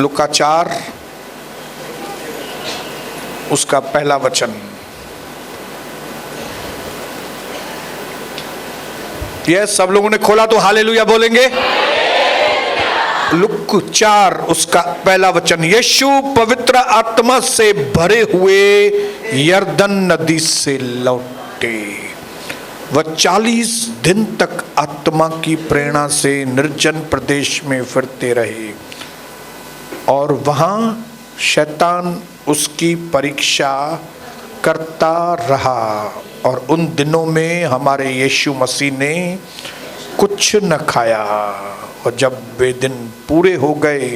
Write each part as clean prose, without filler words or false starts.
लूका 4 उसका पहला वचन। ये सब लोगों ने खोला तो हालेलुया बोलेंगे। लूका 4 उसका पहला वचन। यीशु पवित्र आत्मा से भरे हुए यरदन नदी से लौटे। वह 40 दिन तक आत्मा की प्रेरणा से निर्जन प्रदेश में फिरते रहे और वहां शैतान उसकी परीक्षा करता रहा। और उन दिनों में हमारे यीशु मसीह ने कुछ न खाया। और जब वे दिन पूरे हो गए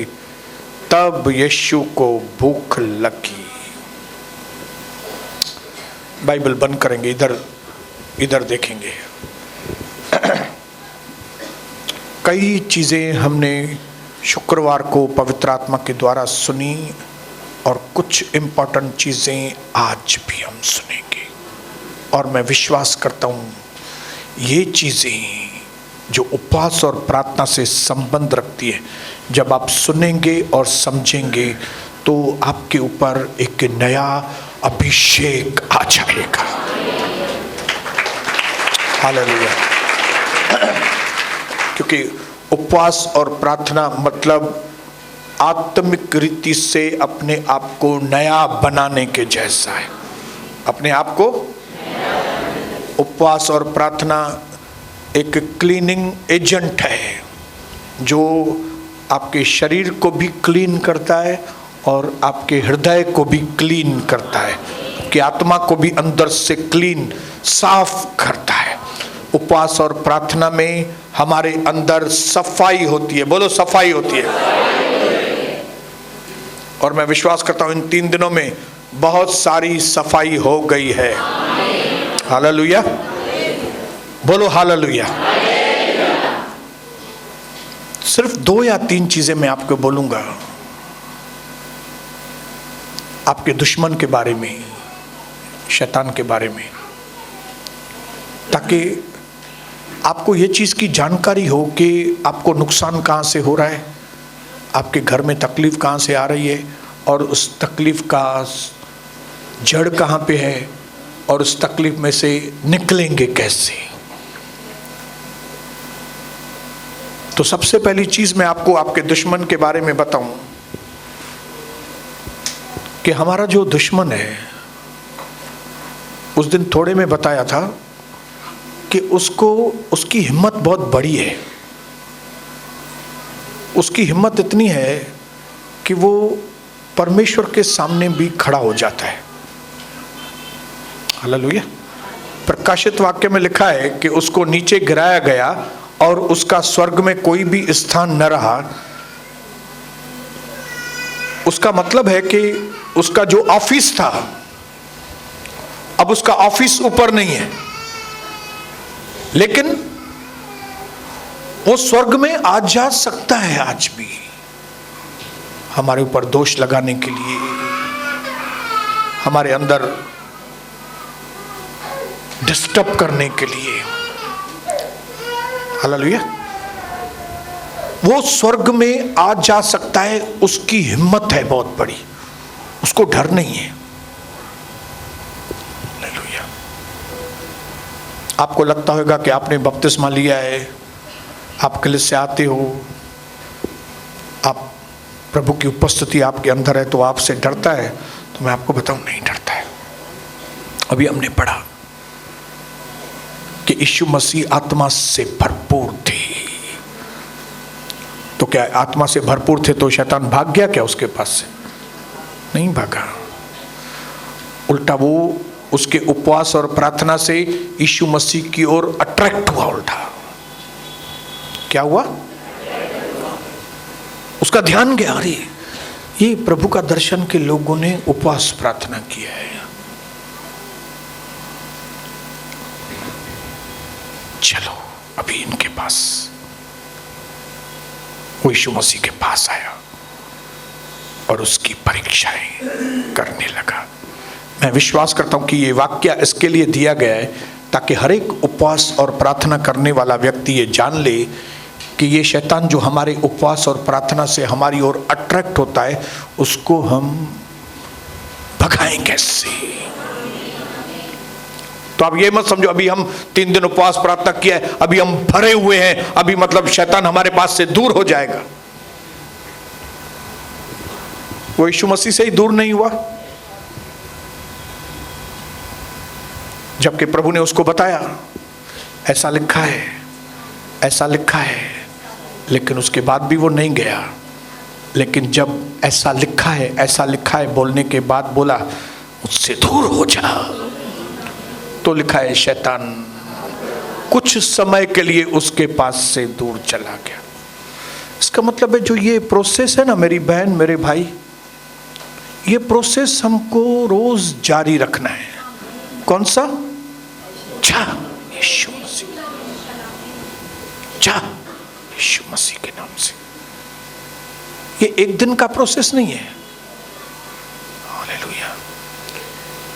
तब यीशु को भूख लगी। बाइबल बंद करेंगे, इधर देखेंगे। कई चीजें हमने शुक्रवार को पवित्र आत्मा के द्वारा सुनी और कुछ इंपॉर्टेंट चीजें आज भी हम सुनेंगे। और मैं विश्वास करता हूं ये चीजें जो उपवास और प्रार्थना से संबंध रखती है, जब आप सुनेंगे और समझेंगे तो आपके ऊपर एक नया अभिषेक आ जाएगा। हालेलुया। क्योंकि उपवास और प्रार्थना मतलब आत्मिक रीति से अपने आप को नया बनाने के जैसा है। अपने आप को उपवास और प्रार्थना एक क्लीनिंग एजेंट है जो आपके शरीर को भी क्लीन करता है और आपके हृदय को भी क्लीन करता है, कि आत्मा को भी अंदर से क्लीन साफ करता है। उपवास और प्रार्थना में हमारे अंदर सफाई होती है। बोलो सफाई होती है। और मैं विश्वास करता हूं इन 3 दिनों में बहुत सारी सफाई हो गई है। हालेलुया। बोलो हालेलुया। सिर्फ 2 या 3 चीजें मैं आपको बोलूंगा आपके दुश्मन के बारे में, शैतान के बारे में, ताकि आपको ये चीज की जानकारी हो कि आपको नुकसान कहां से हो रहा है, आपके घर में तकलीफ कहां से आ रही है और उस तकलीफ का जड़ कहां पे है और उस तकलीफ में से निकलेंगे कैसे। तो सबसे पहली चीज मैं आपको आपके दुश्मन के बारे में बताऊं कि हमारा जो दुश्मन है, उस दिन थोड़े में बताया था कि उसकी हिम्मत बहुत बड़ी है। उसकी हिम्मत इतनी है कि वो परमेश्वर के सामने भी खड़ा हो जाता है। हालेलुया। प्रकाशित वाक्य में लिखा है कि उसको नीचे गिराया गया और उसका स्वर्ग में कोई भी स्थान न रहा। उसका मतलब है कि उसका जो ऑफिस था, अब उसका ऑफिस ऊपर नहीं है, लेकिन वो स्वर्ग में आ जा सकता है आज भी, हमारे ऊपर दोष लगाने के लिए, हमारे अंदर डिस्टर्ब करने के लिए। हालेलुया। वो स्वर्ग में आ जा सकता है, उसकी हिम्मत है बहुत बड़ी, उसको डर नहीं है। हालेलुया। आपको लगता होगा कि आपने बपतिस्मा लिया है, आप कलीसिया से आते हो, आप प्रभु की उपस्थिति आपके अंदर है तो आपसे डरता है। तो मैं आपको बताऊं, नहीं डरता है। अभी हमने पढ़ा कि यीशु मसीह आत्मा से भरपूर थे। तो क्या आत्मा से भरपूर थे तो शैतान भाग गया क्या उसके पास से? नहीं भागा। उल्टा वो उसके उपवास और प्रार्थना से यीशु मसीह की ओर अट्रैक्ट हुआ। उल्टा क्या हुआ? उसका ध्यान गया, अरे ये प्रभु का दर्शन के लोगों ने उपवास प्रार्थना किया है, चलो अभी इनके पास। वो यीशु मसीह के पास आया और उसकी परीक्षाएं करने लगा। मैं विश्वास करता हूं कि ये वाक्य इसके लिए दिया गया है ताकि हर एक उपवास और प्रार्थना करने वाला व्यक्ति ये जान ले कि ये शैतान जो हमारे उपवास और प्रार्थना से हमारी ओर अट्रैक्ट होता है, उसको हम भगाएं कैसे। तो आप ये मत समझो अभी हम 3 दिन उपवास प्रार्थना किया है, अभी हम भरे हुए हैं, अभी मतलब शैतान हमारे पास से दूर हो जाएगा। वो यीशु मसीह से ही दूर नहीं हुआ, जबकि प्रभु ने उसको बताया ऐसा लिखा है, ऐसा लिखा है, लेकिन उसके बाद भी वो नहीं गया। लेकिन जब ऐसा लिखा है, ऐसा लिखा है बोलने के बाद बोला मुझसे दूर हो जा, तो लिखा है शैतान कुछ समय के लिए उसके पास से दूर चला गया। इसका मतलब है जो ये प्रोसेस है ना मेरी बहन मेरे भाई, ये प्रोसेस हमको रोज जारी रखना है। कौन सा? जा यीशु मसीह, जा यीशु मसीह के नाम से। ये एक दिन का प्रोसेस नहीं है, हालेलुया,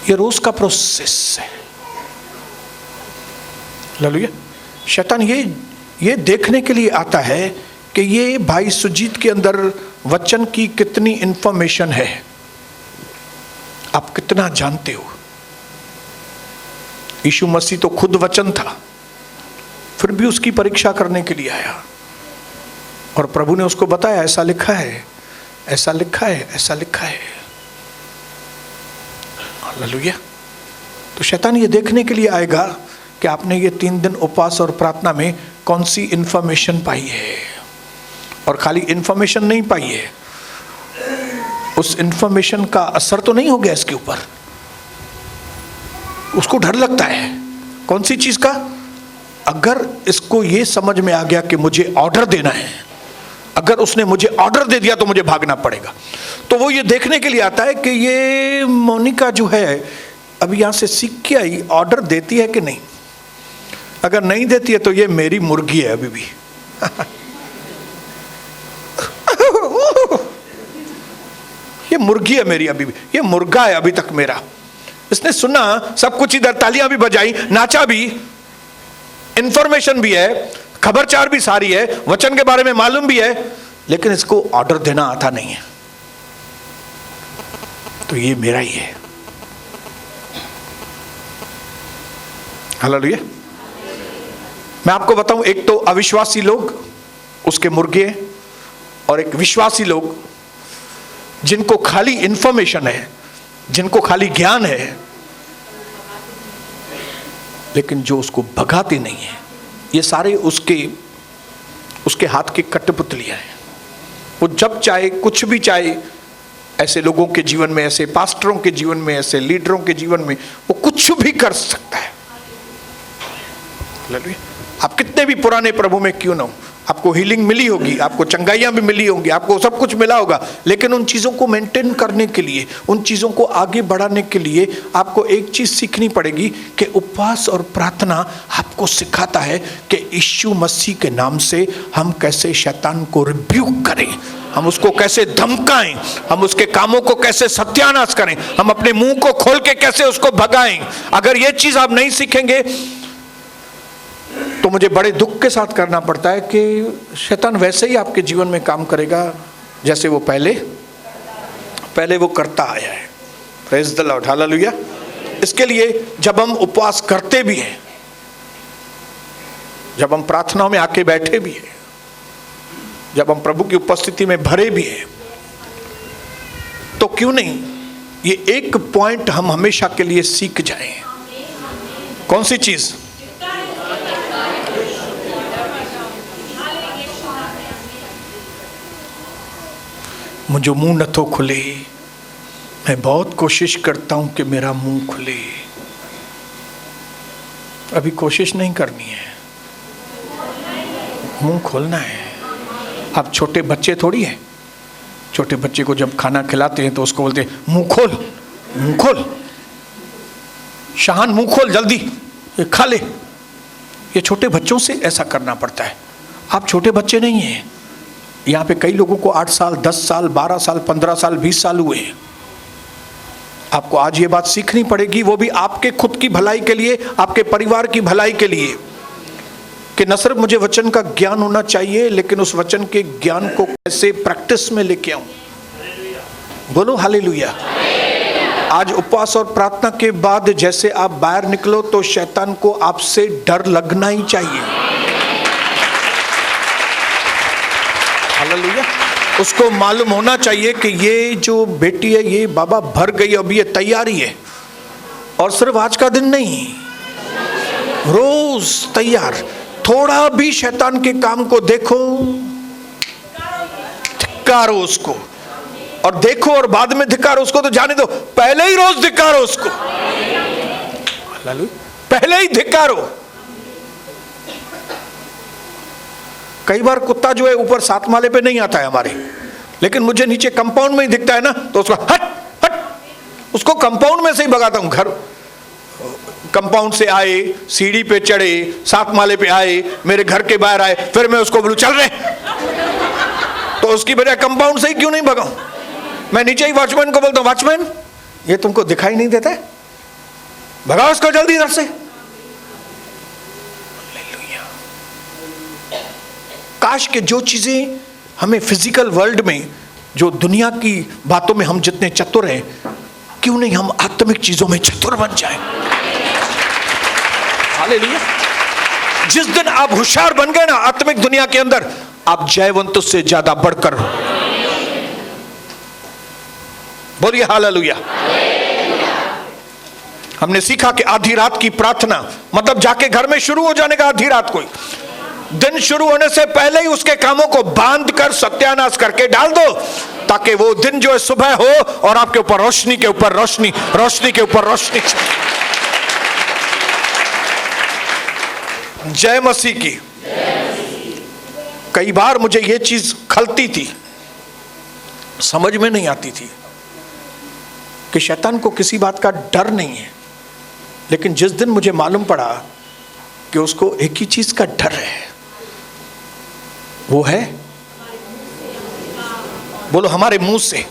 ये रोज का प्रोसेस है, हालेलुया। शैतान ये देखने के लिए आता है कि ये भाई सुजीत के अंदर वचन की कितनी इंफॉर्मेशन है, आप कितना जानते हो। यीशु मसीह तो खुद वचन था, फिर भी उसकी परीक्षा करने के लिए आया और प्रभु ने उसको बताया ऐसा लिखा है, ऐसा लिखा है, ऐसा लिखा है, हालेलुया। तो शैतान ये देखने के लिए आएगा कि आपने ये 3 दिन उपवास और प्रार्थना में कौन सी इंफॉर्मेशन पाई है। और खाली इंफॉर्मेशन नहीं पाई है, उस इंफॉर्मेशन का असर तो नहीं हो गया इसके ऊपर। उसको डर लगता है, कौन सी चीज का? अगर इसको ये समझ में आ गया कि मुझे ऑर्डर देना है, अगर उसने मुझे ऑर्डर दे दिया तो मुझे भागना पड़ेगा। तो वो ये देखने के लिए आता है कि ये मोनिका जो है अभी यहां से सीख के आई, ऑर्डर देती है कि नहीं। अगर नहीं देती है तो ये मेरी मुर्गी है अभी भी ये मुर्गी है मेरी अभी भी, ये मुर्गा है अभी तक मेरा। इसने सुना सब कुछ, इधर तालियां भी बजाई, नाचा भी, इंफॉर्मेशन भी है, खबरचार भी सारी है, वचन के बारे में मालूम भी है, लेकिन इसको ऑर्डर देना आता नहीं है। तो ये मेरा ही है, हालेलुया। मैं आपको बताऊं, एक तो अविश्वासी लोग उसके मुर्गे हैं, और एक विश्वासी लोग जिनको खाली इंफॉर्मेशन है, जिनको खाली ज्ञान है, लेकिन जो उसको भगाते नहीं है। ये सारे उसके हाथ की कठपुतलियां हैं। वो जब चाहे कुछ भी चाहे, ऐसे लोगों के जीवन में, ऐसे पास्टरों के जीवन में, ऐसे लीडरों के जीवन में वो कुछ भी कर सकता है। आप कितने भी पुराने प्रभु में क्यों ना हो, आपको हीलिंग मिली होगी, आपको चंगाइयां भी मिली होंगी, आपको सब कुछ मिला होगा, लेकिन उन चीज़ों को मेंटेन करने के लिए, उन चीज़ों को आगे बढ़ाने के लिए आपको एक चीज़ सीखनी पड़ेगी कि उपवास और प्रार्थना आपको सिखाता है कि यीशु मसीह के नाम से हम कैसे शैतान को रिब्यूक करें, हम उसको कैसे धमकाएं, हम उसके कामों को कैसे सत्यानाश करें, हम अपने मुंह को खोल के कैसे उसको भगाएं। अगर ये चीज़ आप नहीं सीखेंगे तो मुझे बड़े दुख के साथ करना पड़ता है कि शैतान वैसे ही आपके जीवन में काम करेगा जैसे वो पहले वो करता आया है। Praise the Lord, hallelujah. इसके लिए जब हम उपवास करते भी हैं, जब हम प्रार्थनाओं में आके बैठे भी हैं, जब हम प्रभु की उपस्थिति में भरे भी हैं, तो क्यों नहीं ये एक पॉइंट हम हमेशा के लिए सीख जाएं। कौन सी चीज? मुझे मुंह न तो खुले, मैं बहुत कोशिश करता हूं कि मेरा मुंह खुले। अभी कोशिश नहीं करनी है, मुंह खोलना है। आप छोटे बच्चे थोड़ी हैं, छोटे बच्चे को जब खाना खिलाते हैं तो उसको बोलते हैं मुंह खोल, मुंह खोल, शाहान मुंह खोल जल्दी, ये खा ले। ये छोटे बच्चों से ऐसा करना पड़ता है। आप छोटे बच्चे नहीं हैं। यहाँ पे कई लोगों को 8 साल, 10 साल, 12 साल, 15 साल, 20 साल हुए हैं। आपको आज ये बात सीखनी पड़ेगी, वो भी आपके खुद की भलाई के लिए, आपके परिवार की भलाई के लिए, कि न सिर्फ मुझे वचन का ज्ञान होना चाहिए, लेकिन उस वचन के ज्ञान को कैसे प्रैक्टिस में लेके आऊं। बोलो हालेलुया। आज उपवास और प्रार्थना के बाद जैसे आप बाहर निकलो तो शैतान को आपसे डर लगना ही चाहिए। हालेलुया। उसको मालूम होना चाहिए कि ये जो बेटी है ये बाबा भर गई, अभी ये तैयारी है। और सिर्फ आज का दिन नहीं, रोज तैयार। थोड़ा भी शैतान के काम को देखो, धिक्कारो उसको, और देखो और बाद में धिक्कारो उसको तो जाने दो, पहले ही रोज धिक्कारो उसको, पहले ही धिक्कारो। कई बार कुत्ता जो है ऊपर 7 माले पे नहीं आता है हमारे, लेकिन मुझे नीचे कंपाउंड में ही दिखता है ना, तो उसको हट हट, उसको कंपाउंड में से ही भगाता हूं। घर कंपाउंड से आए, सीढ़ी पे चढ़े, 7 माले पे आए, मेरे घर के बाहर आए, फिर मैं उसको बोलूं चल रहे, तो उसकी वजह कंपाउंड से ही क्यों नहीं भगाऊं। मैं नीचे ही वॉचमैन को बोलता हूं, वॉचमैन ये तुमको दिखाई नहीं देता है, भगाओ उसको जल्दी इधर से। काश के जो चीजें हमें फिजिकल वर्ल्ड में, जो दुनिया की बातों में हम जितने चतुर हैं, क्यों नहीं हम आत्मिक चीजों में चतुर बन जाएं। हालेलुया। जिस दिन आप होशियार बन गए ना आत्मिक दुनिया के अंदर, आप जयवंतों से ज्यादा बढ़कर। बोलिए हालेलुया। हमने सीखा कि आधी रात की प्रार्थना मतलब जाके घर में शुरू हो जाने का। आधी रात को दिन शुरू होने से पहले ही उसके कामों को बांध कर सत्यानाश करके डाल दो, ताकि वो दिन जो है सुबह हो और आपके ऊपर रोशनी के ऊपर रोशनी, रोशनी के ऊपर रोशनी। जय मसीह की। कई बार मुझे ये चीज खलती थी, समझ में नहीं आती थी कि शैतान को किसी बात का डर नहीं है, लेकिन जिस दिन मुझे मालूम पड़ा कि उसको एक ही चीज का डर है, वो है, बोलो हमारे मुंह से।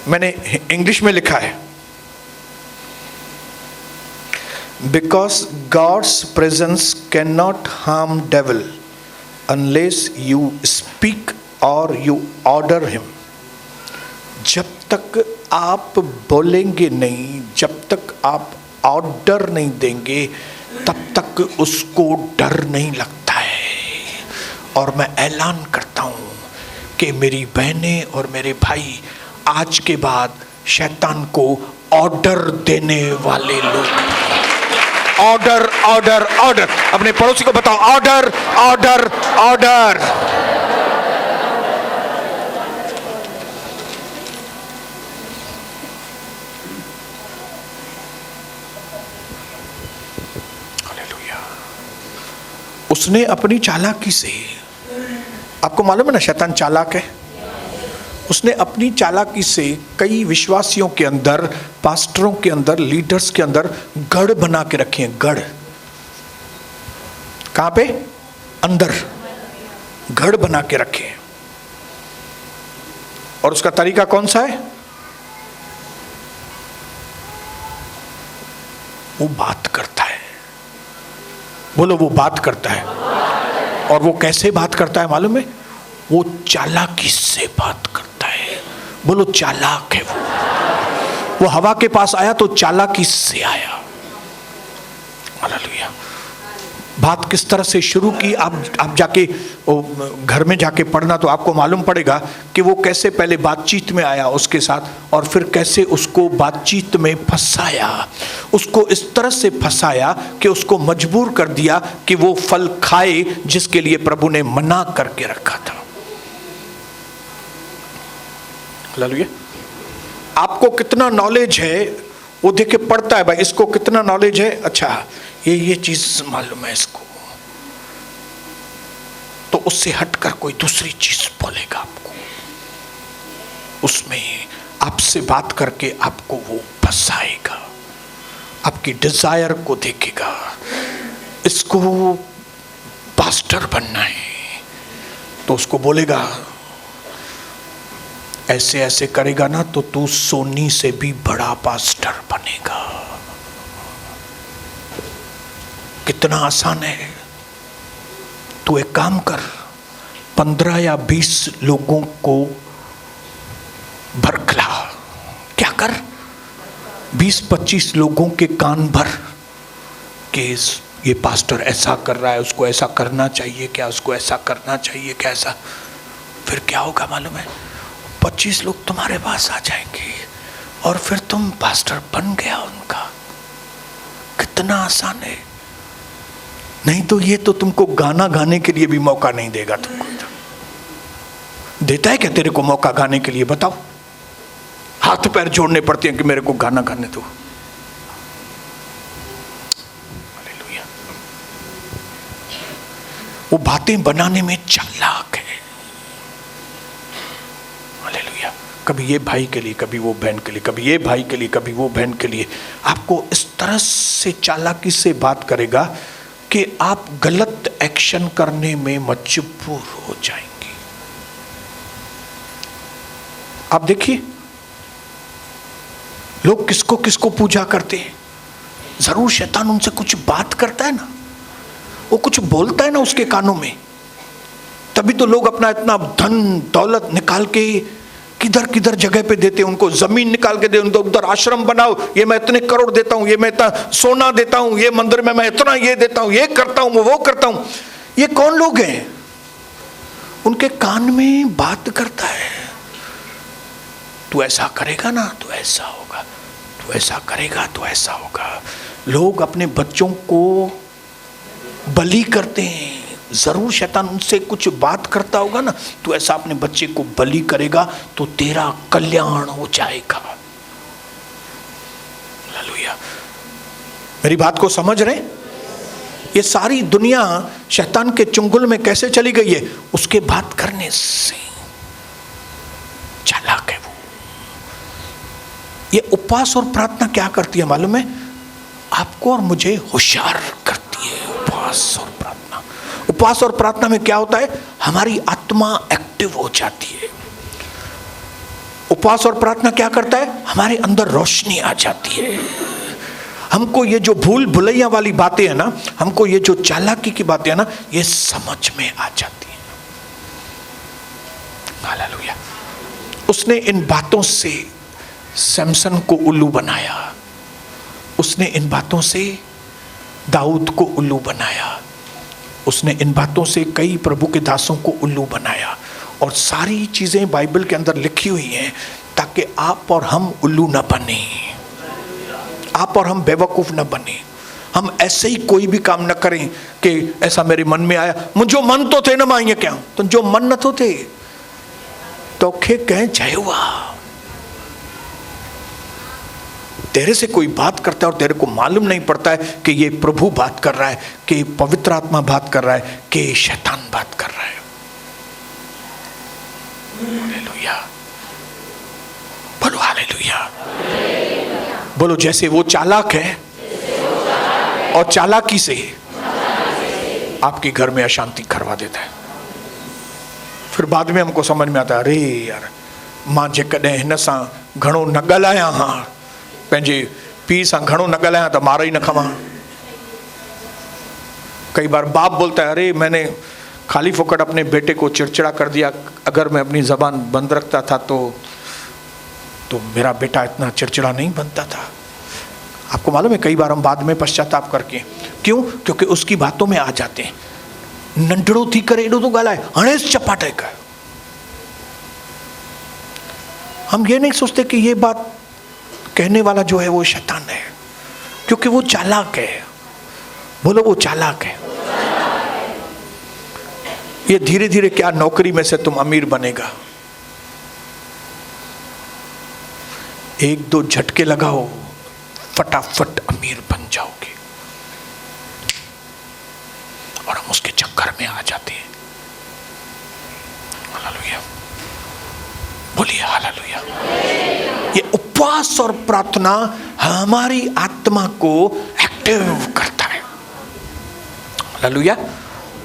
मैंने इंग्लिश में लिखा है, because God's presence can not harm devil unless you speak or you order him. जब तक आप बोलेंगे नहीं, जब तक आप ऑर्डर नहीं देंगे, तब तक उसको डर नहीं लगता है। और मैं ऐलान करता हूं कि मेरी बहनें और मेरे भाई, आज के बाद शैतान को ऑर्डर देने वाले लोग। Order order order. अपने पड़ोसी को बताओ, ऑर्डर ऑर्डर ऑर्डर। उसने अपनी चालाकी से, आपको मालूम है ना शैतान चालाक है, उसने अपनी चालाकी से कई विश्वासियों के अंदर, पास्टरों के अंदर, लीडर्स के अंदर गढ़ बना के रखे हैं। गढ़ कहां पे? अंदर गढ़ बना के रखे हैं। और उसका तरीका कौन सा है? वो बात करता है। बोलो वो बात करता है। और वो कैसे बात करता है मालूम है? वो चालाकी से बात करता है। बोलो चालाक है वो हवा के पास आया तो चालाकी से आया। हालेलुया। बात किस तरह से शुरू की, आप जाके घर में जाके पढ़ना तो आपको मालूम पड़ेगा कि वो कैसे पहले बातचीत में आया उसके साथ, और फिर कैसे उसको बातचीत में फंसाया। उसको इस तरह से फंसाया कि उसको मजबूर कर दिया कि वो फल खाए जिसके लिए प्रभु ने मना करके रखा था। हालेलुया। आपको कितना नॉलेज है वो देख के पढ़ता है, भाई इसको कितना नॉलेज है, अच्छा ये चीज मालूम है इसको, तो उससे हटकर कोई दूसरी चीज बोलेगा आपको, उसमें आपसे बात करके आपको वो फंसाएगा, आपकी डिजायर को देखेगा। इसको पास्टर बनना है तो उसको बोलेगा ऐसे ऐसे करेगा ना तो तू सोनी से भी बड़ा पास्टर बनेगा। इतना आसान है। तू एक काम कर, 15 या 20 लोगों को भरखला। क्या कर? 20-25 लोगों के कान भर कि ये पास्टर ऐसा कर रहा है, उसको ऐसा करना चाहिए क्या, उसको ऐसा करना चाहिए क्या, ऐसा। फिर क्या होगा मालूम है? 25 लोग तुम्हारे पास आ जाएंगे और फिर तुम पास्टर बन गया उनका। कितना आसान है। नहीं तो ये तो तुमको गाना गाने के लिए भी मौका नहीं देगा। तुमको देता है क्या तेरे को मौका गाने के लिए? बताओ। हाथ पैर जोड़ने पड़ते हैं कि मेरे को गाना गाने दो। हालेलुया। वो बातें बनाने में चालाक है। हालेलुया। कभी ये भाई के लिए, कभी वो बहन के लिए, कभी ये भाई के लिए, कभी वो बहन के लिए। आपको इस तरह से चालाकी से बात करेगा कि आप गलत एक्शन करने में मजबूर हो जाएंगे। आप देखिए लोग किसको किसको पूजा करते हैं। जरूर शैतान उनसे कुछ बात करता है ना, वो कुछ बोलता है ना उसके कानों में, तभी तो लोग अपना इतना धन दौलत निकाल के किधर किधर जगह पे देते हैं। उनको जमीन निकाल के दे, उनको उधर आश्रम बनाओ, ये मैं इतने करोड़ देता हूं, ये मैं इतना सोना देता हूं, ये मंदिर में मैं इतना ये देता हूं, ये करता हूं, वो करता हूं। ये कौन लोग हैं? उनके कान में बात करता है, तू ऐसा करेगा ना तो ऐसा होगा, तू ऐसा करेगा तो ऐसा होगा। लोग अपने बच्चों को बलि करते हैं। जरूर शैतान उनसे कुछ बात करता होगा ना, तू ऐसा अपने बच्चे को बलि करेगा तो तेरा कल्याण हो जाएगा। हालेलुया। मेरी बात को समझ रहे? ये सारी दुनिया शैतान के चुंगल में कैसे चली गई है? उसके बात करने से। चालाक है वो। ये उपवास और प्रार्थना क्या करती है मालूम है? आपको और मुझे होशियार करती है। उपवास और प्रार्थना में क्या होता है? हमारी आत्मा एक्टिव हो जाती है। उपवास और प्रार्थना क्या करता है? हमारे अंदर रोशनी आ जाती है। हमको ये जो भूल भुलैया वाली बातें हैं ना, हमको ये जो चालाकी की बातें हैं ना, ये समझ में आ जाती है। हालेलुया। उसने इन बातों से सैमसन को उल्लू बनाया, उसने इन बातों से दाऊद को उल्लू बनाया, उसने इन बातों से कई प्रभु के दासों को उल्लू बनाया। और सारी चीजें बाइबल के अंदर लिखी हुई हैं ताकि आप और हम उल्लू न बने, आप और हम बेवकूफ न बने। हम ऐसे ही कोई भी काम न करें कि ऐसा मेरे मन में आया, मुझे मन तो थे ना माइए क्या, तो जो मन न तो थे तो खे कहें जय हुआ। तेरे से कोई बात करता है और तेरे को मालूम नहीं पड़ता है कि ये प्रभु बात कर रहा है, कि पवित्र आत्मा बात कर रहा है, कि शैतान बात कर रहा है। हालेलुया। बोलो हालेलुया। बोलो जैसे वो चालाक है और चालाकी से आपके घर में अशांति करवा देता है। फिर बाद में हमको समझ में आता है, अरे यार मां जेकॾहिं हिन सां घणो न ॻाल्हायां हा, पंहिंजे पीउ सां घणो न ॻाल्हायां तो मार ही न खावां। कई बार बाप बोलता है, अरे मैंने खाली फोकट अपने बेटे को चिड़चिड़ा कर दिया, अगर मैं अपनी जबान बंद रखता था तो मेरा बेटा इतना चिड़चिड़ा नहीं बनता था। आपको मालूम है कई बार हम बाद में पश्चाताप करके, क्यों? क्योंकि उसकी बातों में आ जाते हैं। नंढड़ो थी करे एडो तो ॻाल्हाए, हणेस चपाटे का। हम ये नहीं सोचते कि ये बात कहने वाला जो है वो शैतान है, क्योंकि वो चालाक है। बोलो वो चालाक है। ये धीरे धीरे क्या नौकरी में से तुम अमीर बनेगा। एक दो झटके लगाओ, फटाफट अमीर बन जाओगे। और हम उसके चक्कर में आ जाते हैं। हालेलुया। बोलिए हालेलुया। ये उपवास और प्रार्थना हमारी आत्मा को एक्टिव करता है। हालेलुया।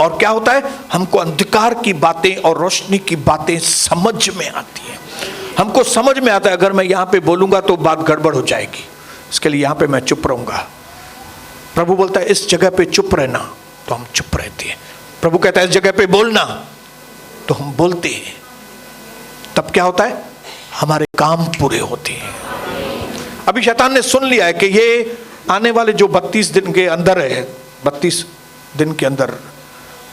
और क्या होता है? हमको अंधकार की बातें और रोशनी की बातें समझ में आती है। हमको समझ में आता है अगर मैं यहाँ पे बोलूंगा तो बात गड़बड़ हो जाएगी, इसके लिए यहाँ पे मैं चुप रहूंगा। प्रभु बोलता है इस जगह पे चुप रहना, तो हम चुप रहते हैं। प्रभु कहता है इस जगह पे बोलना, तो हम बोलते हैं। तब क्या होता है? हमारे काम पूरे होते हैं। अभी शैतान ने सुन लिया है कि ये आने वाले जो 32 दिन के अंदर है, 32 दिन के अंदर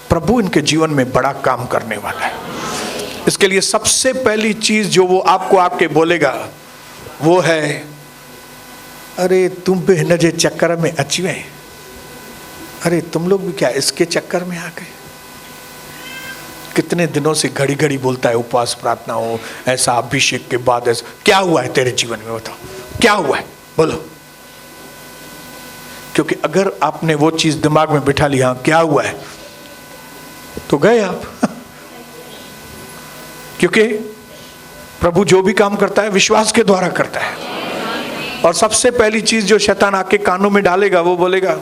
प्रभु इनके जीवन में बड़ा काम करने वाला है। इसके लिए सबसे पहली चीज जो वो आपको आके बोलेगा वो है, अरे तुम बेहन जे चक्कर में अचवे, अरे तुम लोग भी क्या इसके चक्कर में आ गए? कितने दिनों से घड़ी घड़ी बोलता है उपवास प्रार्थना हो, ऐसा अभिषेक के बाद ऐसा क्या हुआ है तेरे जीवन में? बताओ क्या हुआ है, बोलो। क्योंकि अगर आपने वो चीज दिमाग में बिठा ली, हाँ क्या हुआ है, तो गए आप। क्योंकि प्रभु जो भी काम करता है विश्वास के द्वारा करता है। और सबसे पहली चीज जो शैतान आके कानों में डालेगा वो बोलेगा,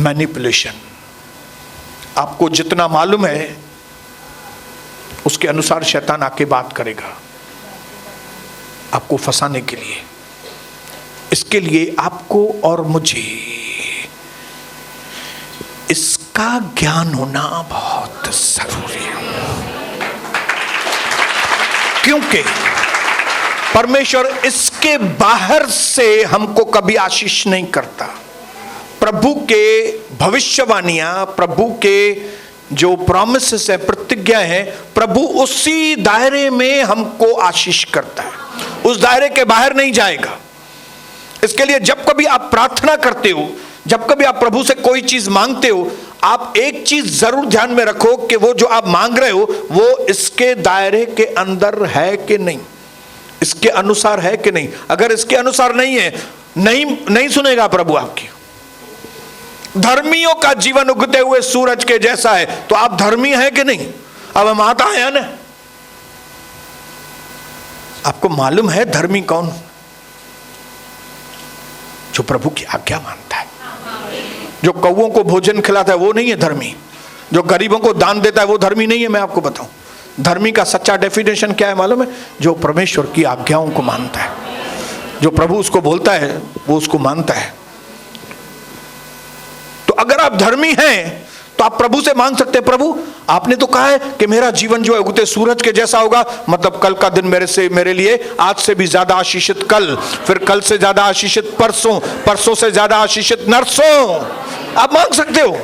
मैनिपुलेशन। आपको जितना मालूम है उसके अनुसार शैतान आके बात करेगा आपको फंसाने के लिए। इसके लिए आपको और मुझे इसका ज्ञान होना बहुत जरूरी है, क्योंकि परमेश्वर इसके बाहर से हमको कभी आशीष नहीं करता। प्रभु के भविष्यवाणियां, प्रभु के जो प्रॉमिसेस है, प्रतिज्ञा है, प्रभु उसी दायरे में हमको आशीष करता है, उस दायरे के बाहर नहीं जाएगा। इसके लिए जब कभी आप प्रार्थना करते हो, जब कभी आप प्रभु से कोई चीज मांगते हो, आप एक चीज जरूर ध्यान में रखो कि वो जो आप मांग रहे हो वो इसके दायरे के अंदर है कि नहीं, इसके अनुसार है कि नहीं। अगर इसके अनुसार नहीं है, नहीं सुनेगा प्रभु आपकी। धर्मियों का जीवन उगते हुए सूरज के जैसा है, तो आप धर्मी हैं कि नहीं? अब हम आता है ना, आपको मालूम है धर्मी कौन? जो प्रभु की आज्ञा मानता है। जो कौओं को भोजन खिलाता है वो नहीं है धर्मी। जो गरीबों को दान देता है वो धर्मी नहीं है। मैं आपको बताऊं धर्मी का सच्चा डेफिनेशन क्या है मालूम है? जो परमेश्वर की आज्ञाओं को मानता है, जो प्रभु उसको बोलता है वो उसको मानता है। तो अगर आप धर्मी हैं तो आप प्रभु से मांग सकते हैं, प्रभु आपने तो कहा है कि मेरा जीवन जो है उगते सूरज के जैसा होगा, मतलब कल का दिन मेरे लिए आज से भी ज्यादा आशीषित कल, फिर कल से ज्यादा आशीषित परसों, परसों से ज्यादा आशीषित नरसों। आप मांग सकते हो।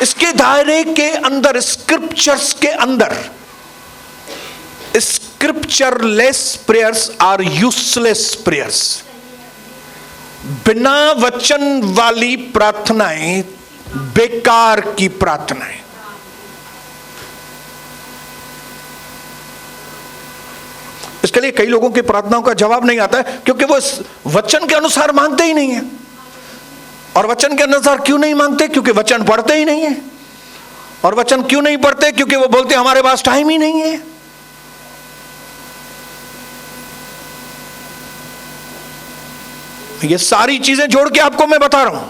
इसके दायरे के अंदर, स्क्रिप्चर्स के अंदर, स्क्रिप्चरलेस प्रेयर्स आर यूजलेस प्रेयर्स। बिना वचन वाली प्रार्थनाएं बेकार की प्रार्थनाएं। इसके लिए कई लोगों की प्रार्थनाओं का जवाब नहीं आता है क्योंकि वो वचन के अनुसार मांगते ही नहीं है। और वचन के अनुसार क्यों नहीं मांगते? क्योंकि वचन पढ़ते ही नहीं है। और वचन क्यों नहीं पढ़ते? क्योंकि वो बोलते हमारे पास टाइम ही नहीं है। ये सारी चीजें जोड़ के आपको मैं बता रहा हूं।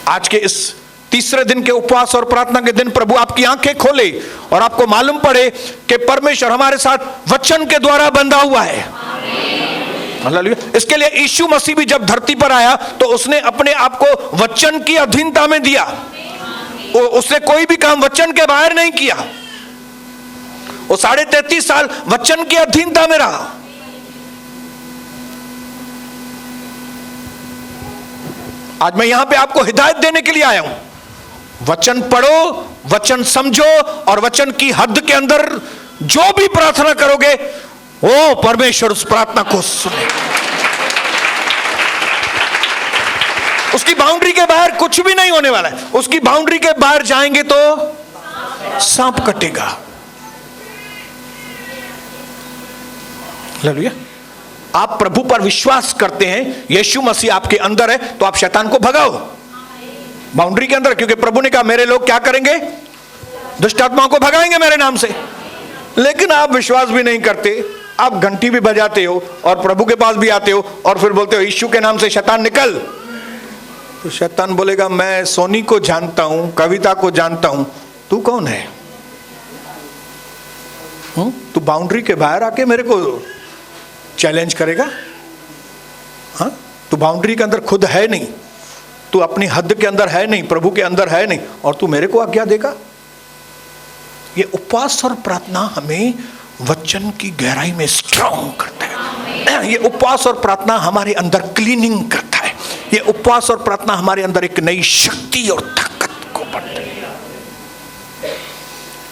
आज के इस तीसरे दिन के उपवास और प्रार्थना के दिन प्रभु आपकी आंखें खोले और आपको मालूम पड़े कि परमेश्वर हमारे साथ वचन के द्वारा बंधा हुआ है। हालेलुया। इसके लिए यीशु मसीह भी जब धरती पर आया तो उसने अपने आप को वचन की अधीनता में दिया। उसने कोई भी काम वचन के बाहर नहीं किया। वो 33.5 साल वचन की अधीनता में रहा। आज मैं यहां पे आपको हिदायत देने के लिए आया हूं। वचन पढ़ो, वचन समझो और वचन की हद के अंदर जो भी प्रार्थना करोगे वो परमेश्वर उस प्रार्थना को सुने। उसकी बाउंड्री के बाहर कुछ भी नहीं होने वाला है। उसकी बाउंड्री के बाहर जाएंगे तो सांप कटेगा। हालेलुया। आप प्रभु पर विश्वास करते हैं, यीशु मसीह आपके अंदर है, तो आप शैतान को भगाओ बाउंड्री के अंदर। क्योंकि प्रभु ने कहा मेरे लोग क्या करेंगे? दुष्ट आत्माओं को भगाएंगे मेरे नाम से। लेकिन आप विश्वास भी नहीं करते, आप घंटी भी बजाते हो और प्रभु के पास भी आते हो और फिर बोलते हो यीशु के नाम से शैतान निकल। तो शैतान बोलेगा मैं सोनी को जानता हूं, कविता को जानता हूं, तू कौन है? तू बाउंड्री के बाहर आके मेरे को चैलेंज करेगा? हाँ, तू बाउंड्री के अंदर खुद है नहीं, तू अपनी हद के अंदर है नहीं, प्रभु के अंदर है नहीं, और तू मेरे को आज्ञा देगा? ये उपवास और प्रार्थना हमें वचन की गहराई में स्ट्रांग करता है। ये उपवास और प्रार्थना हमारे अंदर क्लीनिंग करता है। ये उपवास और प्रार्थना हमारे अंदर एक नई शक्ति और ताकत को बढ़ता है।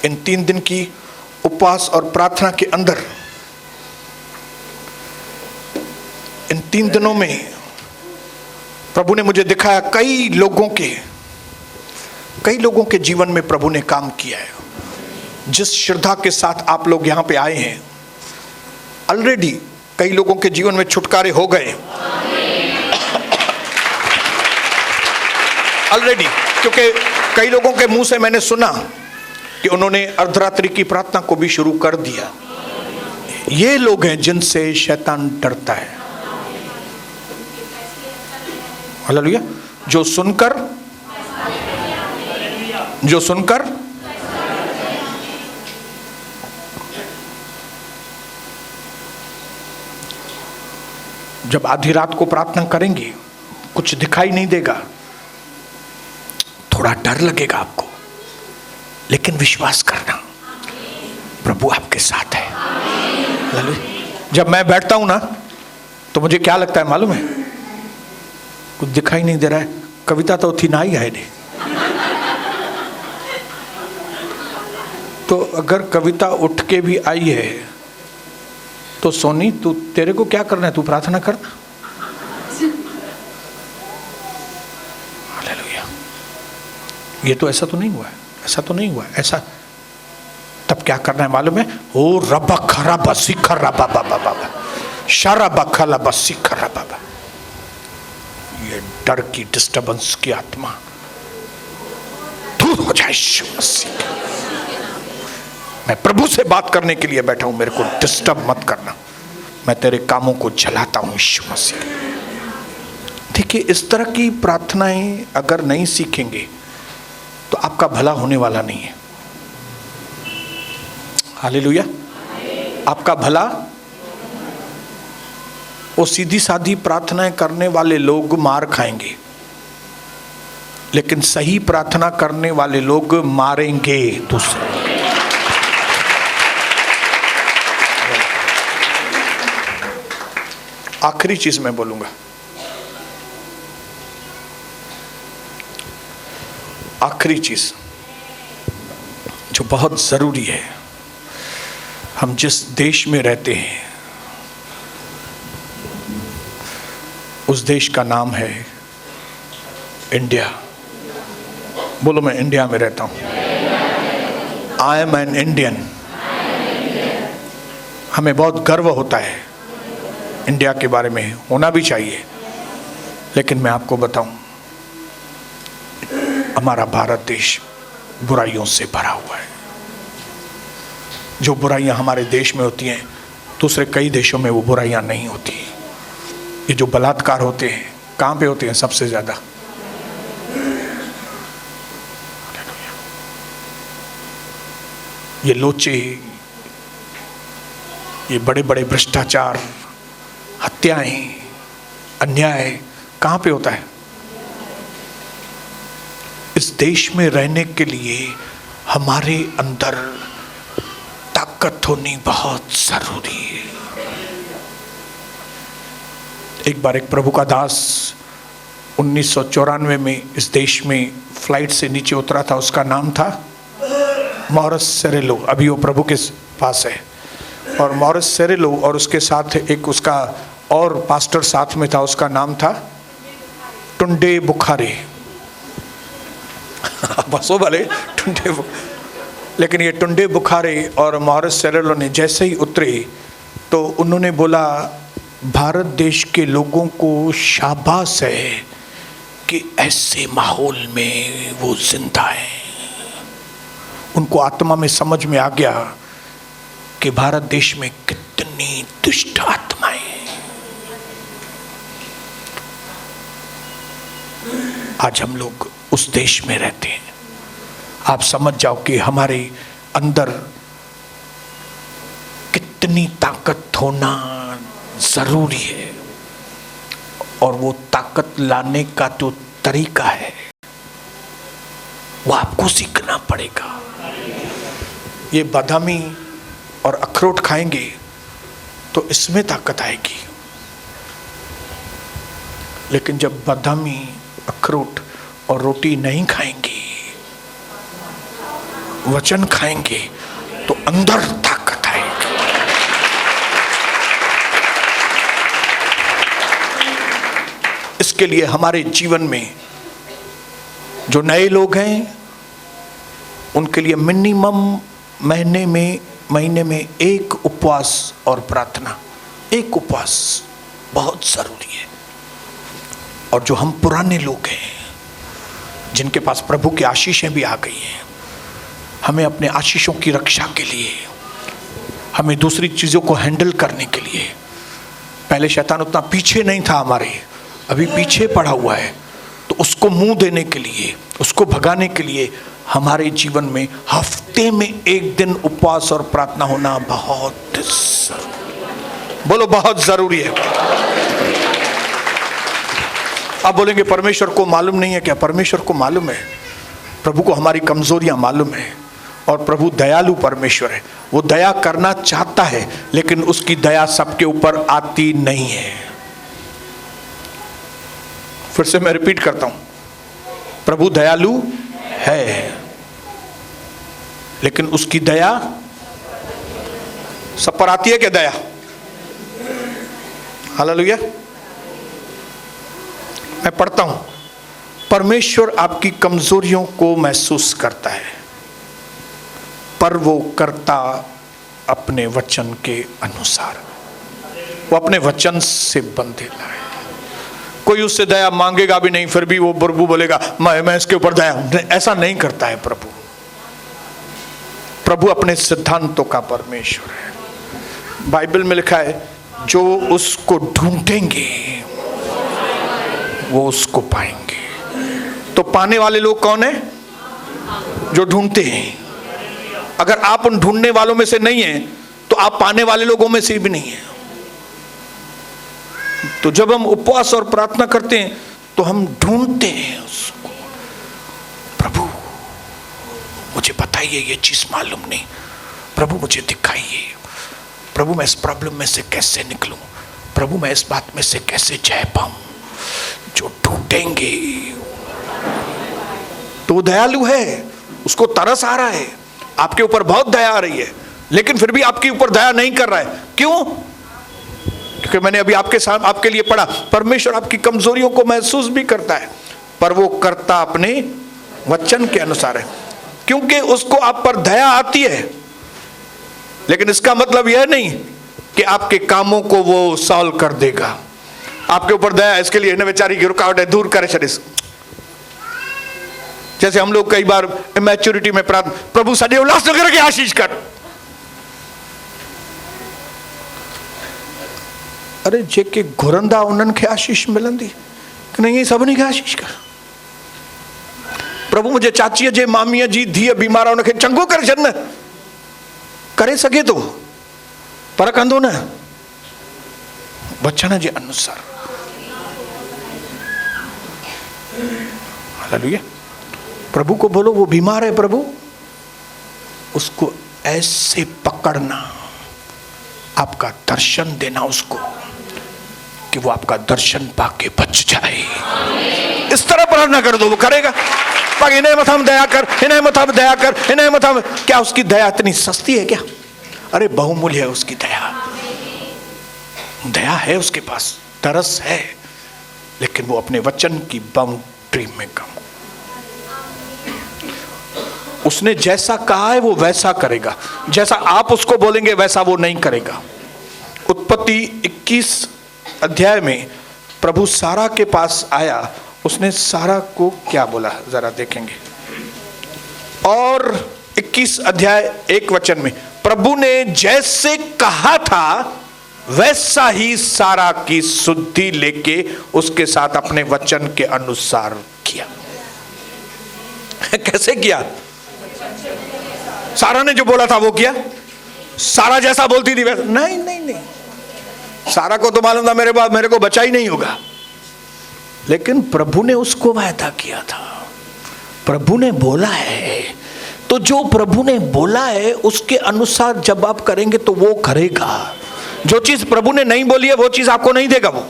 इन 3 दिन की उपवास और प्रार्थना के अंदर, इन 3 दिनों में प्रभु ने मुझे दिखाया कई लोगों के जीवन में प्रभु ने काम किया है। जिस श्रद्धा के साथ आप लोग यहां पे आए हैं, ऑलरेडी कई लोगों के जीवन में छुटकारे हो गए ऑलरेडी, क्योंकि कई लोगों के मुंह से मैंने सुना कि उन्होंने अर्धरात्रि की प्रार्थना को भी शुरू कर दिया। ये लोग हैं जिनसे शैतान डरता है। हालेलुया। जो सुनकर जब आधी रात को प्रार्थना करेंगे, कुछ दिखाई नहीं देगा, थोड़ा डर लगेगा आपको, लेकिन विश्वास करना प्रभु आपके साथ है। जब मैं बैठता हूं ना, तो मुझे क्या लगता है मालूम है? कुछ दिखाई नहीं दे रहा है, कविता तो थी ना ही है नहीं। तो अगर कविता उठ के भी आई है तो सोनी, तेरे को क्या करना है? तू प्रार्थना करना। हालेलुया। ये तो ऐसा तो नहीं हुआ है, ऐसा तब क्या करना है मालूम है? ओ रब्बा खरा बसी खरा बाबा बाबा शारा बखला बसी खरा बाबा। ये डर की, डिस्टर्बेंस की आत्मा दूर हो जाए यीशु मसीह। मैं प्रभु से बात करने के लिए बैठा हूं, मेरे को डिस्टर्ब मत करना, मैं तेरे कामों को जलाता हूं यीशु मसीह। देखिए, इस तरह की प्रार्थनाएं अगर नहीं सीखेंगे तो आपका भला होने वाला नहीं है। हालेलुया। आपका भला, वो सीधी सादी प्रार्थनाएं करने वाले लोग मार खाएंगे, लेकिन सही प्रार्थना करने वाले लोग मारेंगे दूसरे। आखिरी चीज मैं बोलूंगा, आखिरी चीज जो बहुत जरूरी है। हम जिस देश में रहते हैं, उस देश का नाम है इंडिया। बोलो, मैं इंडिया में रहता हूं। I am an Indian. हमें बहुत गर्व होता है इंडिया के बारे में, होना भी चाहिए। लेकिन मैं आपको बताऊं, हमारा भारत देश बुराइयों से भरा हुआ है। जो बुराइयां हमारे देश में होती हैं, दूसरे कई देशों में वो बुराइयां नहीं होती। ये जो बलात्कार होते हैं, कहां पे होते हैं सबसे ज्यादा? ये लोचे, ये बड़े बड़े भ्रष्टाचार, हत्याएं, अन्याय कहां पे होता है? इस देश में रहने के लिए हमारे अंदर ताकत होनी बहुत जरूरी है। एक बार एक प्रभु का दास 1994 में इस देश में फ्लाइट से नीचे उतरा था। उसका नाम था मॉरिस सेरेलो। अभी वो प्रभु के पास है। और मॉरिस सेरेलो और उसके साथ एक उसका और पास्टर साथ में था, उसका नाम था टुंडे बुखारे। बसो भले टुंडे, लेकिन ये टुंडे बुखारे और मॉरिस सेरेलो ने जैसे ही उतरे तो उन्होंने बोला, भारत देश के लोगों को शाबाश है कि ऐसे माहौल में वो जिंदा है। उनको आत्मा में समझ में आ गया कि भारत देश में कितनी दुष्ट आत्माएं हैं। आज हम लोग उस देश में रहते हैं। आप समझ जाओ कि हमारे अंदर कितनी ताकत होना जरूरी है, और वो ताकत लाने का जो तरीका है वो आपको सीखना पड़ेगा। ये बादामी और अखरोट खाएंगे तो इसमें ताकत आएगी, लेकिन जब बादामी अखरोट और रोटी नहीं खाएंगे, वचन खाएंगे, तो अंदर ताकत आएगी। इसके लिए हमारे जीवन में जो नए लोग हैं उनके लिए मिनिमम महीने में एक उपवास और प्रार्थना, एक उपवास बहुत जरूरी है। और जो हम पुराने लोग हैं जिनके पास प्रभु की आशीषें भी आ गई हैं, हमें अपने आशीषों की रक्षा के लिए, हमें दूसरी चीज़ों को हैंडल करने के लिए, पहले शैतान उतना पीछे नहीं था हमारे, अभी पीछे पड़ा हुआ है, तो उसको मुंह देने के लिए, उसको भगाने के लिए हमारे जीवन में हफ्ते में एक दिन उपवास और प्रार्थना होना बहुत जरूरी, बोलो बहुत जरूरी है। आप बोलेंगे परमेश्वर को मालूम नहीं है क्या? परमेश्वर को मालूम है, प्रभु को हमारी कमजोरियां मालूम है, और प्रभु दयालु परमेश्वर है। वो दया करना चाहता है, लेकिन उसकी दया सबके ऊपर आती नहीं है। फिर से मैं रिपीट करता हूं, प्रभु दयालु है, लेकिन उसकी दया सब पर आती है क्या? दया, हालेलुया। मैं पढ़ता हूं, परमेश्वर आपकी कमजोरियों को महसूस करता है, पर वो करता अपने वचन के अनुसार। वो अपने वचन से बंधेला है। कोई उससे दया मांगेगा भी नहीं, फिर भी वो प्रभु बोलेगा मैं इसके ऊपर दया, ऐसा नहीं करता है प्रभु। प्रभु अपने सिद्धांतों का परमेश्वर है। बाइबल में लिखा है, जो उसको ढूंढेंगे वो उसको पाएंगे। तो पाने वाले लोग कौन है? जो ढूंढते हैं। अगर आप उन ढूंढने वालों में से नहीं हैं, तो आप पाने वाले लोगों में से भी नहीं हैं। तो जब हम उपवास और प्रार्थना करते हैं तो हम ढूंढते हैं उसको, प्रभु मुझे बताइए, ये चीज मालूम नहीं, प्रभु मुझे दिखाइए, प्रभु मैं इस प्रॉब्लम में से कैसे निकलूं, प्रभु मैं इस बात में से कैसे जय पाऊं। जो ढूंढेंगे, तो दयालु है, उसको तरस आ रहा है, आपके ऊपर बहुत दया आ रही है, लेकिन फिर भी आपके ऊपर दया नहीं कर रहा है। क्यों? क्योंकि मैंने अभी आपके लिए पढ़ा, परमेश्वर आपकी कमजोरियों को महसूस भी करता है, पर वो करता अपने वचन के अनुसार है। क्योंकि उसको आप पर दया आती है, लेकिन इसका मतलब यह नहीं कि आपके कामों को वो सॉल्व कर देगा। आपके ऊपर दया, इसके लिए न बेचारी की रुकावट है, दूर करे शरीर। जैसे हम लोग कई बार इमैच्योरिटी में प्रार्थना, प्रभु सदैव उल्लासनगर की आशीष कर। अरे जेके घुरंदा उन्हनि खे आशीष मिलंदी कि नहीं? सभिनी खे आशीष कर। प्रभु मुझे चाचीअ जे मामीअ जी धीअ बीमार आहे, उनखे चङो करे छॾ न। करे सघे थो, पर कंदो न वचन जे अनुसार। हालेलुया। प्रभु को बोलो, वो बीमार है प्रभु, उसको ऐसे पकड़ना, आपका दर्शन देना उसको, कि वो आपका दर्शन पाके बच जाए। इस तरह प्रार्थना कर दो, वो करेगा। इन्हें मथा दया कर, इन्हें मथा दया कर, इन्हें मथा। क्या उसकी दया इतनी सस्ती है क्या? अरे बहुमूल्य है उसकी दया। दया है उसके पास, तरस है, लेकिन वो अपने वचन की बाउंड्री में कम। उसने जैसा कहा है वो वैसा करेगा, जैसा आप उसको बोलेंगे वैसा वो नहीं करेगा। उत्पत्ति 21 अध्याय में प्रभु सारा के पास आया, उसने सारा को क्या बोला जरा देखेंगे। और 21 अध्याय 1 वचन में, प्रभु ने जैसे कहा था वैसा ही सारा की शुद्धि लेके उसके साथ अपने वचन के अनुसार किया। कैसे किया? सारा ने जो बोला था वो किया? सारा जैसा बोलती थी वैसा? नहीं नहीं नहीं, सारा को तो मालूम था मेरे को बचा ही नहीं होगा, लेकिन प्रभु ने उसको वायदा किया था। प्रभु ने बोला है, तो जो प्रभु ने बोला है उसके अनुसार जब आप करेंगे तो वो करेगा। जो चीज प्रभु ने नहीं बोली है वो चीज आपको नहीं देगा। वो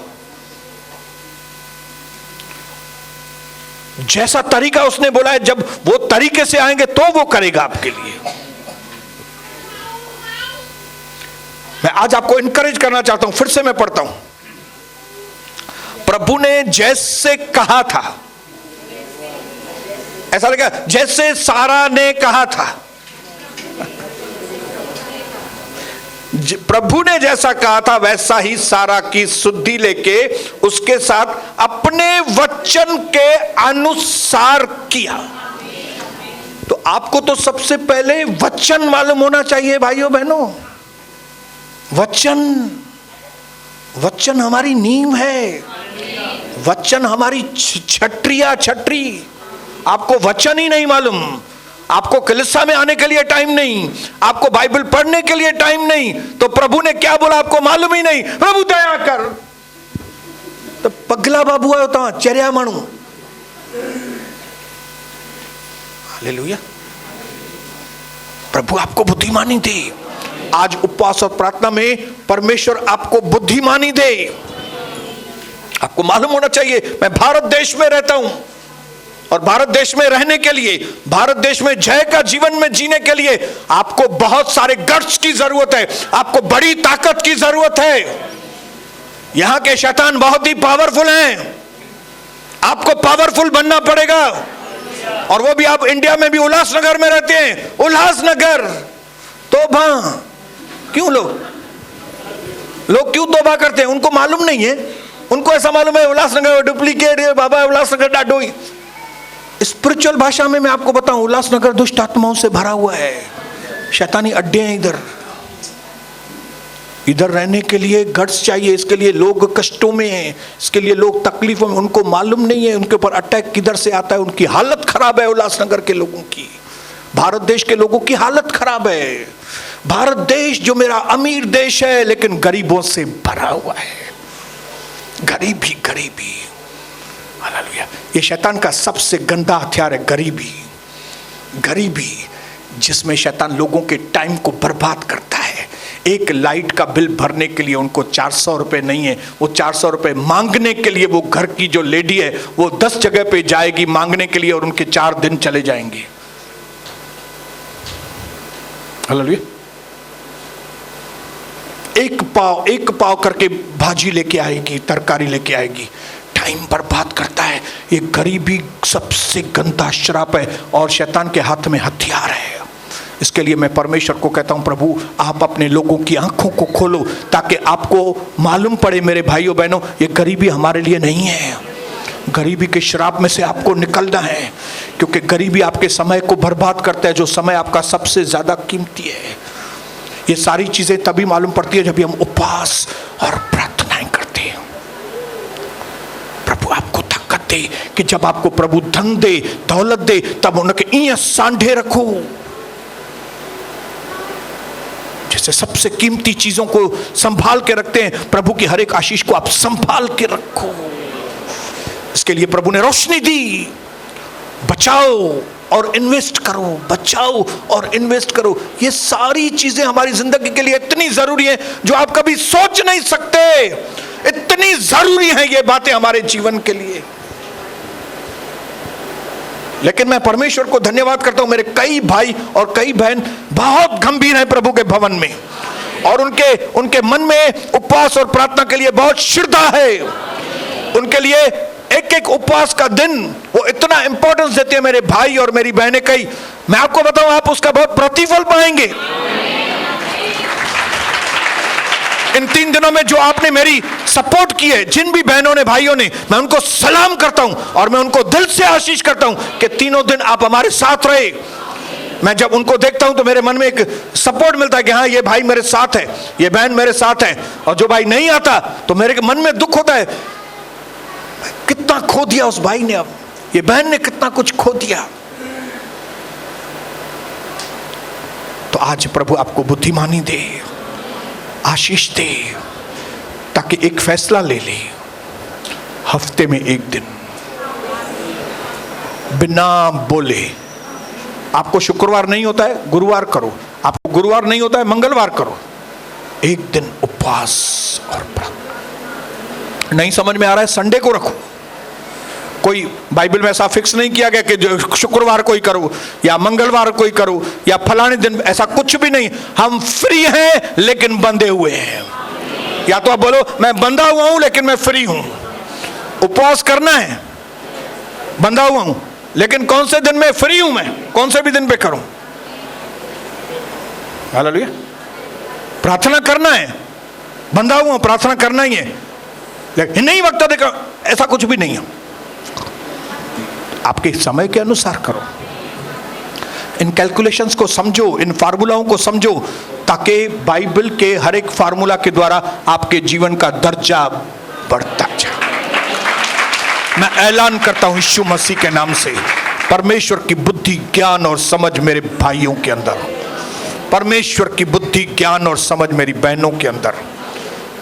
जैसा तरीका उसने बोला है, जब वो तरीके से आएंगे तो वो करेगा आपके लिए। मैं आज आपको इनकरेज करना चाहता हूं, फिर से मैं पढ़ता हूं। प्रभु ने जैसे कहा था, ऐसा लगा जैसे सारा ने कहा था, प्रभु ने जैसा कहा था वैसा ही सारा की शुद्धि लेके उसके साथ अपने वचन के अनुसार किया। तो आपको तो सबसे पहले वचन मालूम होना चाहिए भाइयों बहनों। वचन हमारी नींव है, वचन हमारी छटरी। आपको वचन ही नहीं मालूम, आपको कलीसिया में आने के लिए टाइम नहीं, आपको बाइबल पढ़ने के लिए टाइम नहीं, तो प्रभु ने क्या बोला आपको मालूम ही नहीं। प्रभु दया कर, तो पगला बाबू आयो ता चर्या मानू। हालेलुया। प्रभु आपको बुद्धिमानी दे। आज उपवास और प्रार्थना में परमेश्वर आपको बुद्धिमानी दे। आपको मालूम होना चाहिए मैं भारत देश में रहता हूं, और भारत देश में रहने के लिए, भारत देश में जय का जीवन में जीने के लिए आपको बहुत सारे गट्स की जरूरत है, आपको बड़ी ताकत की जरूरत है। यहां के शैतान बहुत ही पावरफुल हैं, आपको पावरफुल बनना पड़ेगा। और वो भी आप इंडिया में भी उल्लासनगर में रहते हैं, उल्लासनगर तोबा। क्यों लोग क्यों तोबा करते हैं? उनको मालूम नहीं है, उनको ऐसा मालूम है उल्लासनगर डुप्लीकेट है, बाबा उल्लासनगर डाडोई। स्पिरिचुअल भाषा में मैं आपको बताऊं, उल्लासनगर दुष्ट आत्माओं से भरा हुआ है, शैतानी अड्डे हैं। इधर रहने के लिए गट्स चाहिए, इसके लिए लोग कष्टों में हैं, इसके लिए लोग तकलीफों में, उनको मालूम नहीं है उनके ऊपर अटैक किधर से आता है। उनकी हालत खराब है, उल्लासनगर के लोगों की, भारत देश के लोगों की हालत खराब है। भारत देश जो मेरा अमीर देश है, लेकिन गरीबों से भरा हुआ है, गरीबी। हालेलुया। ये शैतान का सबसे गंदा हथियार है, गरीबी, जिसमें शैतान लोगों के टाइम को बर्बाद करता है। एक लाइट का बिल भरने के लिए उनको 400 रुपए नहीं है, वो 400 रुपए मांगने के लिए वो घर की जो लेडी है वो 10 जगह पे जाएगी मांगने के लिए, और उनके 4 दिन चले जाएंगे। हालेलुया। एक पाव करके भाजी लेके आएगी, तरकारी लेके आएगी, टाइम बर्बाद करता है। ये गरीबी सबसे गंदा श्राप है और शैतान के हाथ में हथियार है। इसके लिए मैं परमेश्वर को कहता हूं, प्रभु आप अपने लोगों की आंखों को खोलो ताकि आपको मालूम पड़े मेरे भाइयों बहनों, ये गरीबी हमारे लिए नहीं है। गरीबी के श्राप में से आपको निकलना है, क्योंकि गरीबी आपके समय को बर्बाद करता है, जो समय आपका सबसे ज्यादा कीमती है। ये सारी चीजें तभी मालूम पड़ती है जब हम उपवास और प्रार्थनाएं करते हैं। प्रभु आपको ताकत दे कि जब आपको प्रभु धन दे, दौलत दे, तब उनके इया सांढे रखो। जैसे सबसे कीमती चीजों को संभाल के रखते हैं, प्रभु की हर एक आशीष को आप संभाल के रखो। इसके लिए प्रभु ने रोशनी दी, बचाओ और इन्वेस्ट करो, बचाओ और इन्वेस्ट करो। ये सारी चीजें हमारी जिंदगी के लिए इतनी जरूरी है जो आप कभी सोच नहीं सकते। इतनी जरूरी है ये बातें हमारे जीवन के लिए। लेकिन मैं परमेश्वर को धन्यवाद करता हूं, मेरे कई भाई और कई बहन बहुत गंभीर हैं प्रभु के भवन में, और उनके मन में उपवास और प्रार्थना के लिए बहुत श्रद्धा है। उनके लिए एक उपवास का दिन वो इतना इंपॉर्टेंस देते हैं मेरे भाई और मेरी बहनें। कई मैं आपको बताऊं, आप उसका बहुत प्रतिफल पाएंगे। इन 3 दिनों में जो आपने मेरी सपोर्ट की है, जिन भी बहनों ने भाइयों ने, मैं उनको सलाम करता हूं और मैं उनको दिल से आशीष करता हूं कि तीनों दिन आप हमारे साथ रहे। मैं जब उनको देखता हूं तो मेरे मन में एक सपोर्ट मिलता है कि हाँ ये भाई मेरे साथ है, ये बहन मेरे साथ है। और जो भाई नहीं आता तो मेरे मन में दुख होता है, कितना खो दिया उस भाई ने, अब ये बहन ने कितना कुछ खो दिया। तो आज प्रभु आपको बुद्धिमानी दे, आशीष दे, ताकि एक फैसला ले ले, हफ्ते में एक दिन बिना बोले, आपको शुक्रवार नहीं होता है गुरुवार करो, आपको गुरुवार नहीं होता है मंगलवार करो, एक दिन उपवास और प्रार्थना। नहीं समझ में आ रहा है संडे को रखो। कोई बाइबल में ऐसा फिक्स नहीं किया गया कि जो शुक्रवार को ही करो या मंगलवार को ही करो या फलाने दिन, ऐसा कुछ भी नहीं। हम फ्री हैं लेकिन बंधे हुए हैं। या तो आप बोलो मैं बंधा हुआ हूं लेकिन मैं फ्री हूं। उपवास करना है, बंधा हुआ हूं, लेकिन कौन से दिन में फ्री हूं, मैं कौन से भी दिन पे करूं। हालेलुया। प्रार्थना करना है, बंधा हुआ हूं, प्रार्थना करना ही है, लेकिन नहीं वक्त देखो, ऐसा कुछ भी नहीं है। आपके समय के अनुसार करो। इन कैलकुलेशंस को समझो, इन फार्मूलाओं को समझो, ताकि बाइबल के हर एक फार्मूला के द्वारा आपके जीवन का दर्जा बढ़ता जाए। मैं ऐलान करता हूं यीशु मसीह के नाम से, परमेश्वर की बुद्धि, ज्ञान और समझ मेरे भाइयों के अंदर, परमेश्वर की बुद्धि, ज्ञान और समझ मेरी बहनों के अंदर,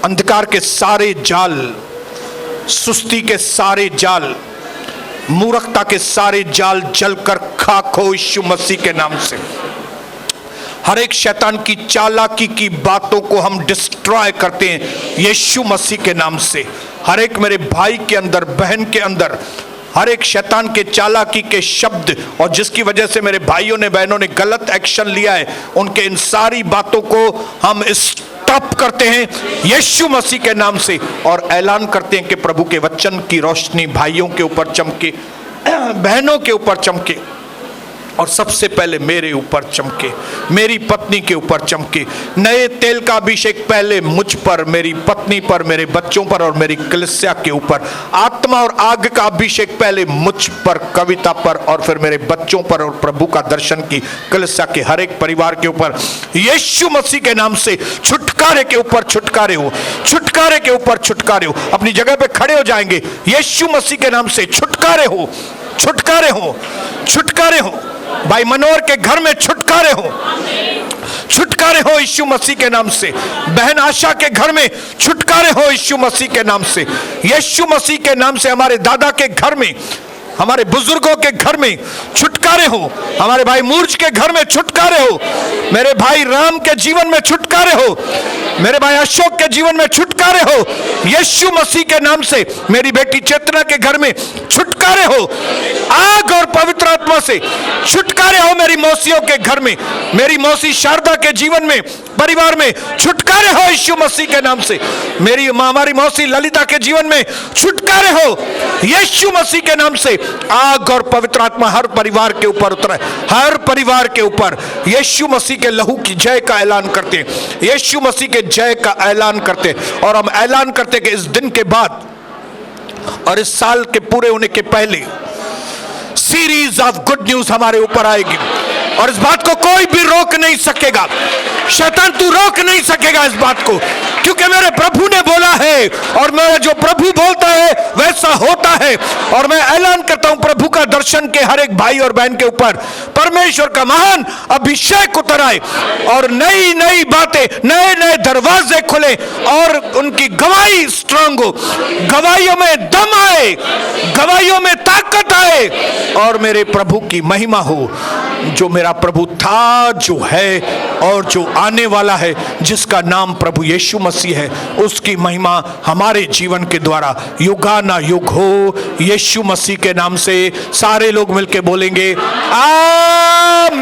अंधकार के सारे जाल, सुस्ती के सारे जाल, मूर्खता के सारे जाल जलकर खाक हो यीशु मसीह के नाम से। हर एक शैतान की चालाकी की बातों को हम डिस्ट्रॉय करते हैं यीशु मसीह के नाम से। हर एक मेरे भाई के अंदर, बहन के अंदर, हर एक शैतान के चालाकी के शब्द, और जिसकी वजह से मेरे भाइयों ने, बहनों ने गलत एक्शन लिया है, उनके इन सारी बातों को हम स्टॉप करते हैं यीशु मसीह के नाम से, और ऐलान करते हैं कि प्रभु के वचन की रोशनी भाइयों के ऊपर चमके, बहनों के ऊपर चमके, और सबसे पहले मेरे ऊपर चमके, मेरी पत्नी के ऊपर चमके। नए तेल का अभिषेक पहले मुझ पर, मेरी पत्नी पर, मेरे बच्चों पर और मेरी कलीसिया के ऊपर। आत्मा और आग का अभिषेक पहले मुझ पर, कविता पर, और फिर मेरे बच्चों पर, और प्रभु का दर्शन की कलीसिया के हर एक परिवार के ऊपर यीशु मसीह के नाम से छुटकारे के ऊपर छुटकारे हो, छुटकारे के ऊपर छुटकारे हो। अपनी जगह पे खड़े हो जाएंगे, यीशु मसीह के नाम से छुटकारे हो, छुटकारे हो, छुटकारे हो। भाई मनोहर के घर में छुटकारे हो, छुटकारे हो यीशु मसीह के नाम से। बहन आशा के घर में छुटकारे हो यीशु मसीह के नाम से। यीशु मसीह के नाम से हमारे दादा के घर में, हमारे बुजुर्गों के घर में छुटकारे हो। हमारे भाई मूर्छ के घर में छुटकारे हो। मेरे भाई राम के जीवन में छुटकारे हो। मेरे भाई अशोक के जीवन में छुटकारे हो यीशु मसीह के नाम से। मेरी बेटी चेतना के घर में छुटकारे हो आग और पवित्र आत्मा से। छुटकारे हो मेरी मौसियों के घर में, मेरी मौसी शारदा के जीवन में, परिवार में छुटकारे हो यीशु मसीह के नाम से। मेरी हमारी मौसी ललिता के जीवन में छुटकारे हो यीशु मसीह के नाम से। आग और पवित्र आत्मा हर परिवार के ऊपर उतरे, हर परिवार के ऊपर। यीशु मसीह के लहू की जय का ऐलान करते हैं, यीशु मसीह के जय का ऐलान करते हैं। और हम ऐलान करते हैं कि इस दिन के बाद और इस साल के पूरे होने के पहले सीरीज ऑफ गुड न्यूज हमारे ऊपर आएगी, और इस बात को कोई भी रोक नहीं सकेगा। शैतान तू रोक नहीं सकेगा इस बात को, क्योंकि मेरे प्रभु ने बोला है, और मेरा जो प्रभु बोलता है वैसा होता है। और मैं ऐलान करता हूं प्रभु का दर्शन के हर एक भाई और बहन के ऊपर परमेश्वर का महान अभिषेक उतर आए, और नई नई बातें, नए नए दरवाजे खुले, और उनकी गवाही स्ट्रांग हो, गवाहियों में दम आए, गवाहियों में ताकत आए, और मेरे प्रभु की महिमा हो। जो मेरा प्रभु था, जो है और जो आने वाला है, जिसका नाम प्रभु यीशु मसीह है, उसकी महिमा हमारे जीवन के द्वारा युगाना युग हो यीशु मसीह के नाम से। सारे लोग मिलके बोलेंगे आमीन।